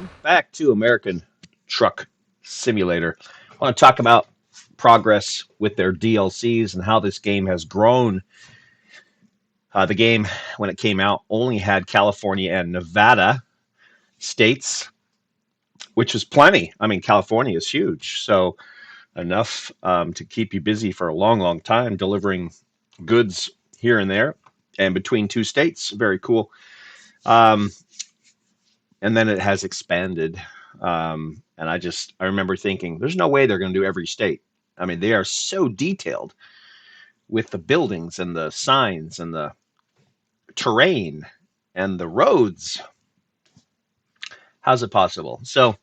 Welcome back to American Truck Simulator. I want to talk about progress with their DLCs and how this game has grown. The game, when it came out, only had California and Nevada states, which is plenty. I mean, California is huge, so enough to keep you busy for a long, long time delivering goods here and there and between two states. Very cool. Um, and then it has expanded. And I remember thinking, there's no way they're going to do every state. I mean, they are so detailed with the buildings and the signs and the terrain and the roads. How's it possible? So,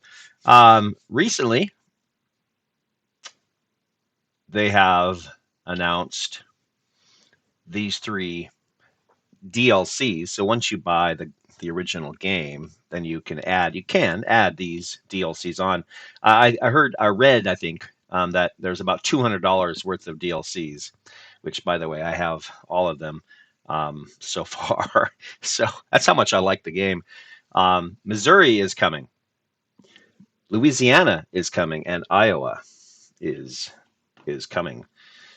recently they have announced these three DLCs. So once you buy the original game, then you can add these DLCs on. I read, I think, that there's about $200 worth of DLCs, which, by the way, I have all of them so far. So that's how much I like the game. Missouri is coming, Louisiana is coming, and Iowa is is coming.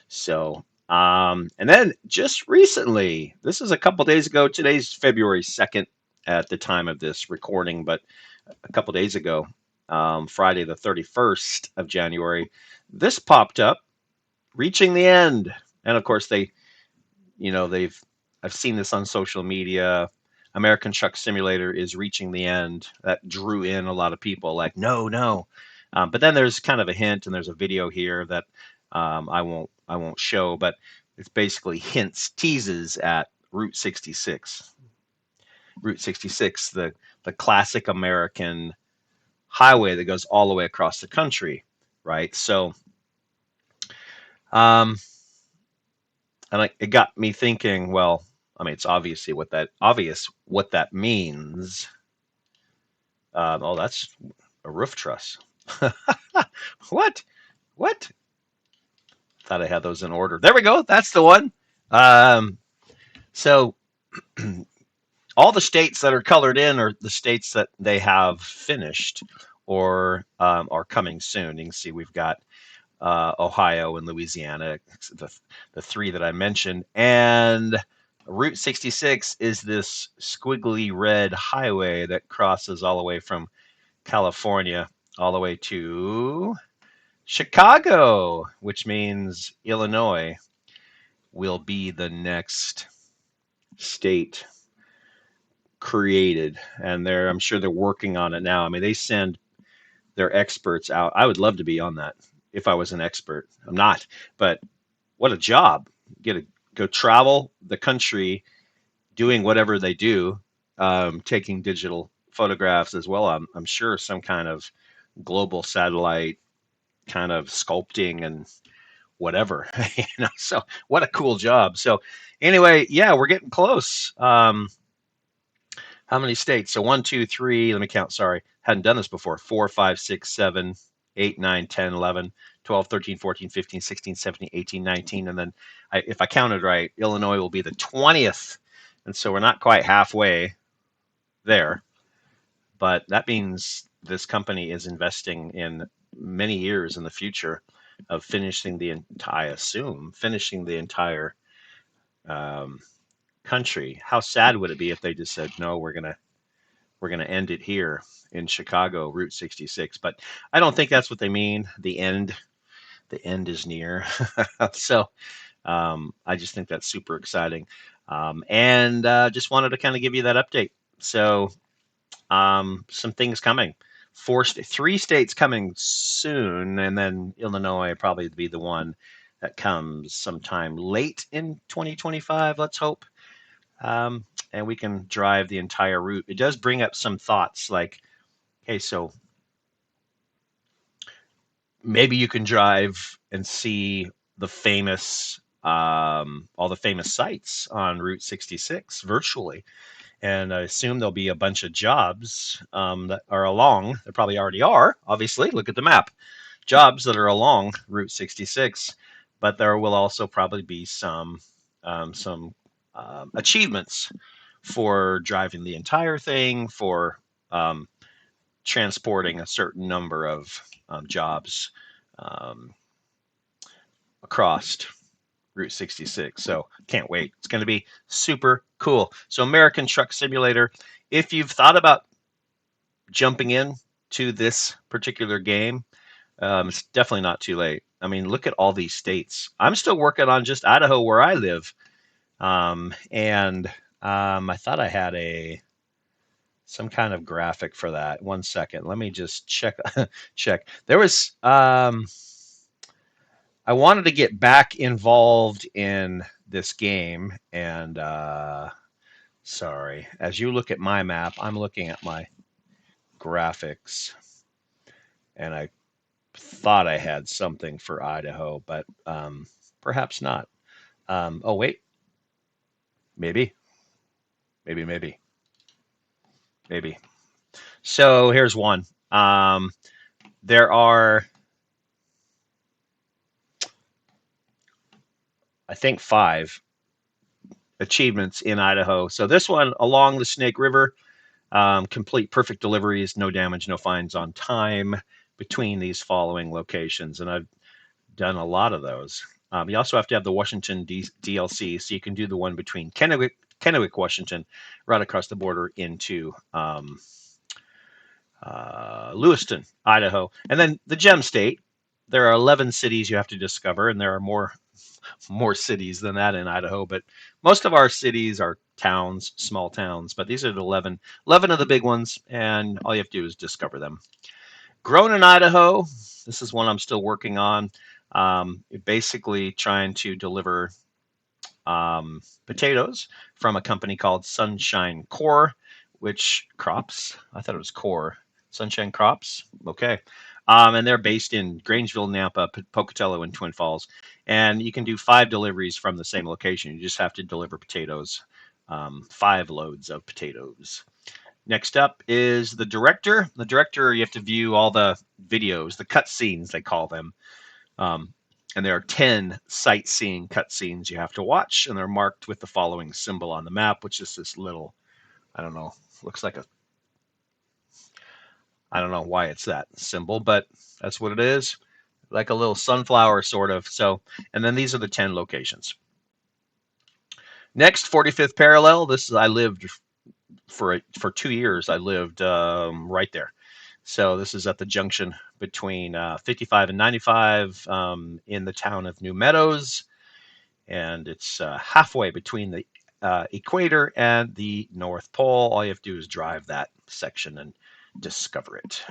So, and then just recently, this is a couple days ago. Today's February 2nd at the time of this recording, but a couple days ago, Friday the 31st of January, this popped up, reaching the end. And of course, I've seen this on social media. American Truck Simulator is reaching the end. That drew in a lot of people like, no, no. But then there's kind of a hint, and there's a video here that I won't show, but it's basically hints, teases at Route 66. Route 66, the classic American highway that goes all the way across the country, right? So, um, and it got me thinking. Well, I mean, it's obvious what that means. Oh, that's a roof truss. What? What? Thought I had those in order. There we go. That's the one. Um, so all the states that are colored in are the states that they have finished or are coming soon. You can see we've got Ohio and Louisiana, the three that I mentioned, and Route 66 is this squiggly red highway that crosses all the way from California all the way to Chicago, which means Illinois will be the next state created. And I'm sure they're working on it now. I mean, they send their experts out. I would love to be on that if I was an expert. I'm not, but what a job. Get to go travel the country doing whatever they do, taking digital photographs as well. I'm sure some kind of global satellite kind of sculpting and whatever. So what a cool job. So anyway, yeah, we're getting close. How many states? So one, two, three. Let me count. Sorry, hadn't done this before. 4, 5, 6, 7, 8, 9, 10, 11, 12, 13, 14, 15, 16, 17, 18, 19. And then if I counted right, Illinois will be the 20th. And so we're not quite halfway there. But that means this company is investing in many years in the future of finishing finishing the entire um, country. How sad would it be if they just said, no, we're gonna end it here in Chicago, Route 66? But I don't think that's what they mean. The end is near. So I just think that's super exciting, and just wanted to kind of give you that update. So some things coming. Three states coming soon, and then Illinois probably be the one that comes sometime late in 2025. Let's hope, and we can drive the entire route. It does bring up some thoughts, like, hey, so maybe you can drive and see all the famous sites on Route 66 virtually. And I assume there'll be a bunch of jobs that are along. There probably already are, obviously. Look at the map. Jobs that are along Route 66, but there will also probably be some achievements for driving the entire thing, for um, transporting a certain number of jobs um, across Route 66. So can't wait. It's going to be super cool. So American Truck Simulator. If you've thought about jumping in to this particular game, it's definitely not too late. I mean, look at all these states. I'm still working on just Idaho where I live, and I thought I had some kind of graphic for that. One second, let me just check. check. There was. I wanted to get back involved in this game, and sorry, as you look at my map, I'm looking at my graphics, and I thought I had something for Idaho, but perhaps not. Oh wait, maybe, maybe, maybe, maybe. So here's one. There are, I think, 5 achievements in Idaho. So this one along the Snake River, complete perfect deliveries, no damage, no fines on time between these following locations, and I've done a lot of those. You also have to have the Washington DLC, so you can do the one between Kennewick, Washington, right across the border into Lewiston, Idaho, and then the Gem State. There are 11 cities you have to discover, and there are more cities than that in Idaho. But most of our cities are towns, small towns. But these are the 11 of the big ones, and all you have to do is discover them. Grown in Idaho. This is one I'm still working on. Basically, trying to deliver potatoes from a company called Sunshine Core, which crops. I thought it was Core. Sunshine Crops. Okay. And they're based in Grangeville, Nampa, Pocatello, and Twin Falls. And you can do 5 deliveries from the same location. You just have to deliver potatoes, 5 loads of potatoes. Next up is the director. The director, you have to view all the videos, the cut scenes, they call them. Um, and there are 10 sightseeing cutscenes you have to watch, and they're marked with the following symbol on the map, which is this little, I don't know, looks like I don't know why it's that symbol, but that's what it is, like a little sunflower sort of. So, and then these are the 10 locations. Next, 45th parallel. This is I lived for 2 years. I lived right there. So this is at the junction between 55 and 95 in the town of New Meadows, and it's halfway between the equator and the North Pole. All you have to do is drive that section and discover it.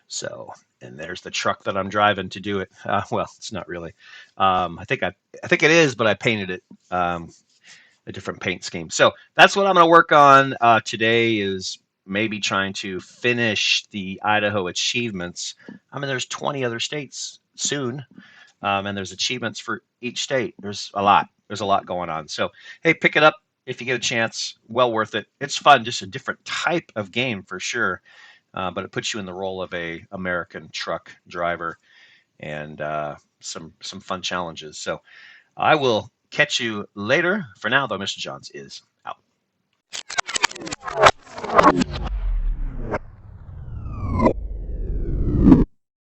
So, and there's the truck that I'm driving to do it. Well, it's not really. I think it is, but I painted it a different paint scheme. So that's what I'm going to work on today. Is maybe trying to finish the Idaho achievements. I mean, there's 20 other states soon, and there's achievements for each state. There's a lot. There's a lot going on. So hey, pick it up if you get a chance. Well worth it. It's fun. Just a different type of game for sure. But it puts you in the role of a American truck driver, and some fun challenges. So I will catch you later. For now, though, Mr. Johns is out.